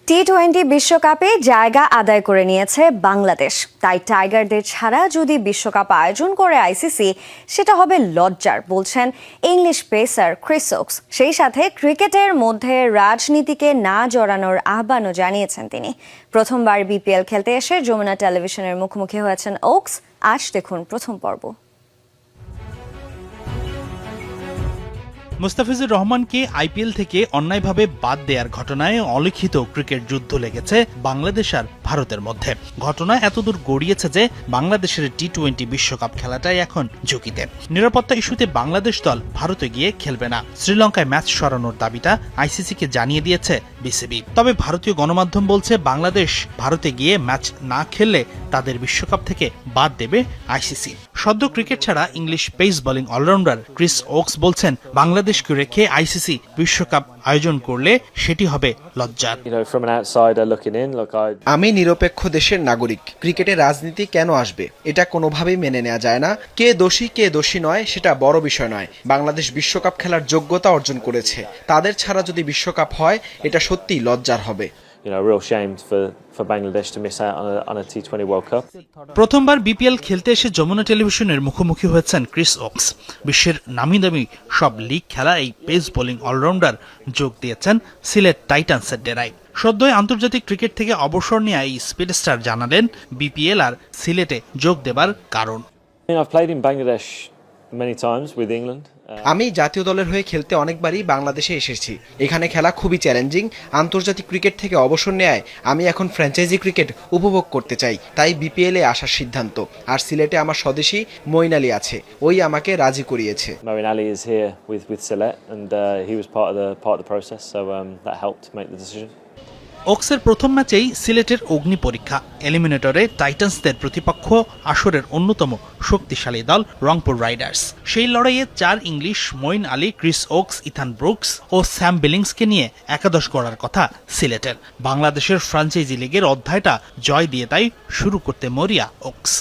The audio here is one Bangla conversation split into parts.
টি-20 বিশ্বকাপে জায়গা আদায় করে নিয়েছে বাংলাদেশ। তাই টাইগারদের ছাড়া যদি বিশ্বকাপ আয়োজন করে আইসিসি, সেটা হবে লজ্জার, বলছেন ইংলিশ পেসার ক্রিস ওকস। সেই সাথে ক্রিকেটের মধ্যে রাজনীতিকে না জড়ানোর আহ্বানও জানিয়েছেন তিনি। প্রথমবার বিপিএল খেলতে এসে যমুনা টেলিভিশনের মুখোমুখি হয়েছেন ওকস। আজ দেখুন প্রথম পর্ব। মুস্তাফিজুর রহমানকে আইপিএল থেকে অন্যায়ভাবে বাদ দেওয়ার ঘটনায় অলিখিত ক্রিকেট যুদ্ধ লেগেছে বাংলাদেশ আর ভারতের মধ্যে। ঘটনা এতদূর গড়িয়েছে যে বাংলাদেশের টি-20 বিশ্বকাপ খেলাটাই এখন ঝুঁকিতে। নিরাপত্তা ইস্যুতে বাংলাদেশ দল ভারতে গিয়ে খেলবে না। শ্রীলঙ্কায় ম্যাচ সরানোর দাবিটা আইসিসিকে জানিয়ে দিয়েছে বিসিবি। তবে ভারতীয় গণমাধ্যম বলছে বাংলাদেশ ভারতে গিয়ে ম্যাচ না খেললে তাদের বিশ্বকাপ থেকে বাদ দেবে আইসিসি। সদ্য ক্রিকেট ছাড়া English pace bowling allrounder Chris Woakes বলছেন বাংলাদেশকে রেখে আইসিসি বিশ্বকাপ আয়োজন করলে সেটি হবে লজ্জার। আমি নিরপেক্ষ দেশের নাগরিক। ক্রিকেটে রাজনীতি কেন আসবে এটা কোনোভাবেই মেনে নেওয়া যায় না। কে দোষী কে দোষী নয় সেটা বড় বিষয় নয়। বাংলাদেশ বিশ্বকাপ খেলার যোগ্যতা অর্জন করেছে। তাদের ছাড়া যদি বিশ্বকাপ হয় এটা সত্যিই লজ্জার হবে। প্রথমবার বিপিএল খেলতে এসে যমুনা টেলিভিশনের মুখোমুখি হয়েছেন ক্রিস ওকস। বিশ্বের নামিদামি সব লিগ খেলা এই পেস বোলিং অলরাউন্ডার যোগ দিয়েছেন সিলেট টাইটান্সের ডেরায়। সদ্যই আন্তর্জাতিক ক্রিকেট থেকে অবসর নিয়ে এই স্পিড স্টার জানালেন বিপিএল আর সিলেটে যোগ দেবার কারণ। আমি জাতীয় দলের হয়ে খেলতে অনেকবারই বাংলাদেশে এসেছি। এখানে খেলা খুবই চ্যালেঞ্জিং। আন্তর্জাতিক ক্রিকেট থেকে অবসর নেয় আমি এখন ফ্র্যাঞ্চাইজি ক্রিকেট উপভোগ করতে চাই। তাই বিপিএল এ আসার সিদ্ধান্ত। আর সিলেটে আমার স্বদেশী মঈন আলী আছে, ওই আমাকে রাজি করিয়েছে। ওকসের প্রথম ম্যাচেই সিলেটের অগ্নি পরীক্ষা। এলিমিনেটরে টাইটান্সদের প্রতিপক্ষ আসরের অন্যতম শক্তিশালী দল রংপুর রাইডার্স। সেই লড়াইয়ে 4 English Moeen Ali, Chris Woakes, Ethan Brooks ও স্যাম বিলিংসকে নিয়ে একাদশ গড়ার কথা সিলেটের। বাংলাদেশের ফ্র্যাঞ্চাইজি লিগের অধ্যায়টা জয় দিয়ে তাই শুরু করতে মরিয়া ওকস।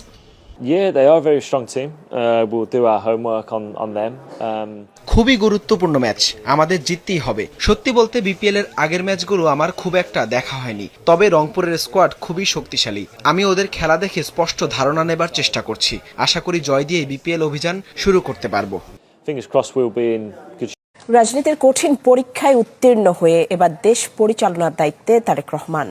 খুবই গুরুত্বপূর্ণ ম্যাচ, আমাদের জিততেই হবে। সত্যি বলতে বিপিএল এর আগের ম্যাচগুলো আমার খুব একটা দেখা হয়নি, তবে রংপুরের স্কোয়াড খুবই শক্তিশালী। আমি ওদের খেলা দেখে স্পষ্ট ধারণা নেবার চেষ্টা করছি। আশা করি জয় দিয়ে বিপিএল অভিযান শুরু করতে পারবো। রাজনীতির কঠিন পরীক্ষায় উত্তীর্ণ হয়ে এবার দেশ পরিচালনার দায়িত্বে তারেক রহমান।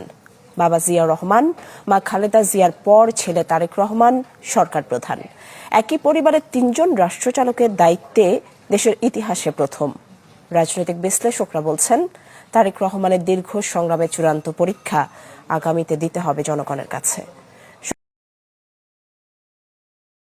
বাবা জিয়া রহমান, মা খালেদা জিয়ার পর ছেলে তারেক রহমান সরকার প্রধান। একই পরিবারের 3 জন রাষ্ট্রচালকের দায়িত্বে দেশের ইতিহাসে প্রথম। রাজনৈতিক বিশ্লেষকরা বলছেন তারেক রহমানের দীর্ঘ সংগ্রামের চূড়ান্ত পরীক্ষা আগামীতে দিতে হবে জনগণের কাছে।